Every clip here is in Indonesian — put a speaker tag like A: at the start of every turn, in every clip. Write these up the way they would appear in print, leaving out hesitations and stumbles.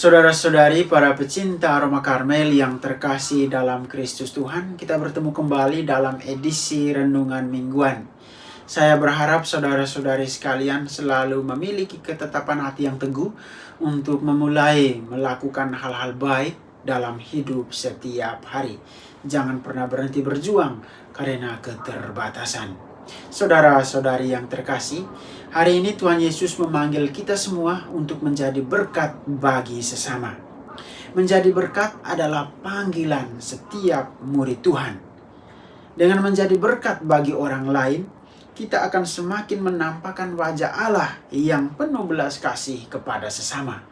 A: Saudara-saudari, para pecinta Aroma Karmel yang terkasih dalam Kristus Tuhan, kita bertemu kembali dalam edisi Renungan Mingguan. Saya berharap saudara-saudari sekalian selalu memiliki ketetapan hati yang teguh untuk memulai melakukan hal-hal baik dalam hidup setiap hari. Jangan pernah berhenti berjuang karena keterbatasan. Saudara-saudari yang terkasih, hari ini Tuhan Yesus memanggil kita semua untuk menjadi berkat bagi sesama. Menjadi berkat adalah panggilan setiap murid Tuhan. Dengan menjadi berkat bagi orang lain, kita akan semakin menampakkan wajah Allah yang penuh belas kasih kepada sesama.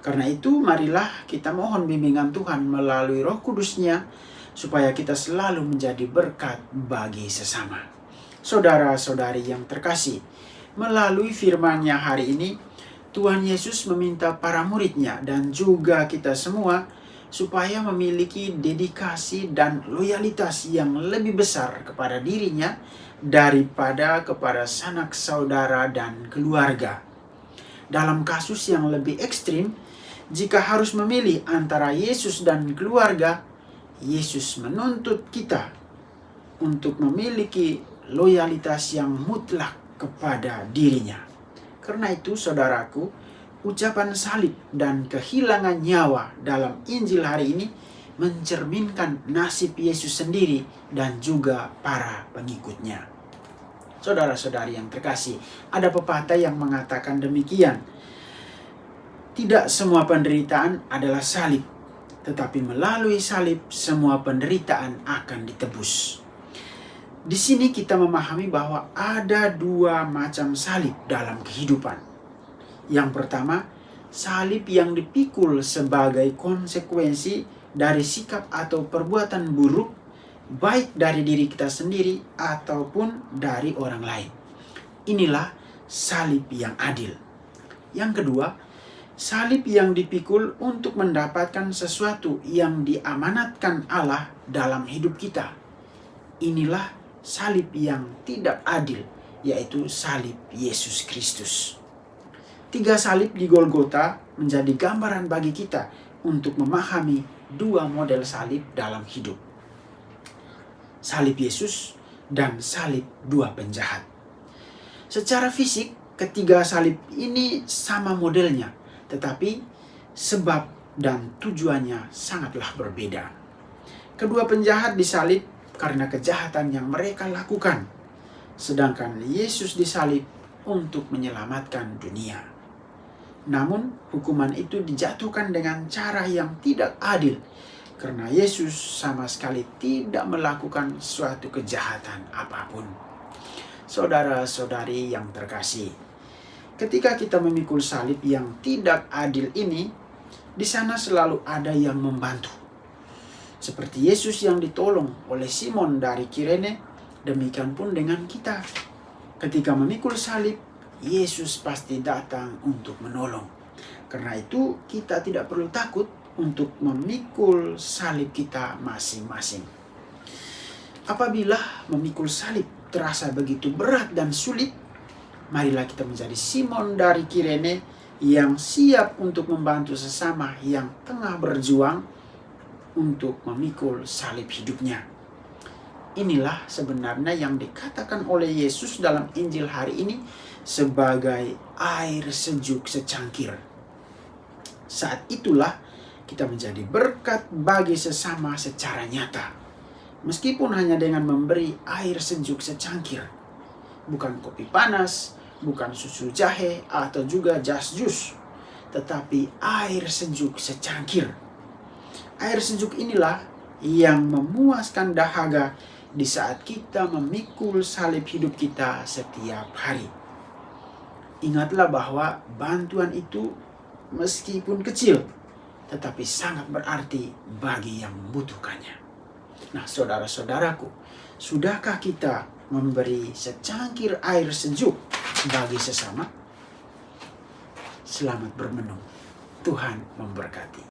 A: Karena itu, marilah kita mohon bimbingan Tuhan melalui Roh Kudus-Nya, supaya kita selalu menjadi berkat bagi sesama. Saudara-saudari yang terkasih, melalui firman-Nya hari ini, Tuhan Yesus meminta para murid-Nya dan juga kita semua supaya memiliki dedikasi dan loyalitas yang lebih besar kepada dirinya daripada kepada sanak saudara dan keluarga. Dalam kasus yang lebih ekstrim, jika harus memilih antara Yesus dan keluarga, Yesus menuntut kita untuk memiliki loyalitas yang mutlak kepada dirinya. Karena itu, saudaraku, ucapan salib dan kehilangan nyawa dalam Injil hari ini mencerminkan nasib Yesus sendiri dan juga para pengikutnya. Saudara-saudari yang terkasih, ada pepatah yang mengatakan demikian. Tidak semua penderitaan adalah salib, tetapi melalui salib semua penderitaan akan ditebus. Di sini kita memahami bahwa ada dua macam salib dalam kehidupan. Yang pertama, salib yang dipikul sebagai konsekuensi dari sikap atau perbuatan buruk, baik dari diri kita sendiri ataupun dari orang lain. Inilah salib yang adil. Yang kedua, salib yang dipikul untuk mendapatkan sesuatu yang diamanatkan Allah dalam hidup kita. Inilah salib yang tidak adil, yaitu salib Yesus Kristus. 3 salib di Golgota menjadi gambaran bagi kita untuk memahami dua model salib dalam hidup. Salib Yesus dan salib dua penjahat. Secara fisik, ketiga salib ini sama modelnya, tetapi sebab dan tujuannya sangatlah berbeda. Kedua penjahat disalib karena kejahatan yang mereka lakukan, sedangkan Yesus disalib untuk menyelamatkan dunia. Namun, hukuman itu dijatuhkan dengan cara yang tidak adil, karena Yesus sama sekali tidak melakukan suatu kejahatan apapun. Saudara-saudari yang terkasih, ketika kita memikul salib yang tidak adil ini, di sana selalu ada yang membantu. Seperti Yesus yang ditolong oleh Simon dari Kirene, demikian pun dengan kita. Ketika memikul salib, Yesus pasti datang untuk menolong. Karena itu, kita tidak perlu takut untuk memikul salib kita masing-masing. Apabila memikul salib terasa begitu berat dan sulit, marilah kita menjadi Simon dari Kirene yang siap untuk membantu sesama yang tengah berjuang untuk memikul salib hidupnya. Inilah sebenarnya yang dikatakan oleh Yesus dalam Injil hari ini sebagai air sejuk secangkir. Saat itulah kita menjadi berkat bagi sesama secara nyata. Meskipun hanya dengan memberi air sejuk secangkir. Bukan kopi panas, bukan susu jahe atau juga jas jus, tetapi air sejuk secangkir. Air sejuk inilah yang memuaskan dahaga di saat kita memikul salib hidup kita setiap hari. Ingatlah bahwa bantuan itu meskipun kecil, tetapi sangat berarti bagi yang membutuhkannya. Nah, saudara-saudaraku, sudahkah kita memberi secangkir air sejuk bagi sesama? Selamat bermenung. Tuhan memberkati.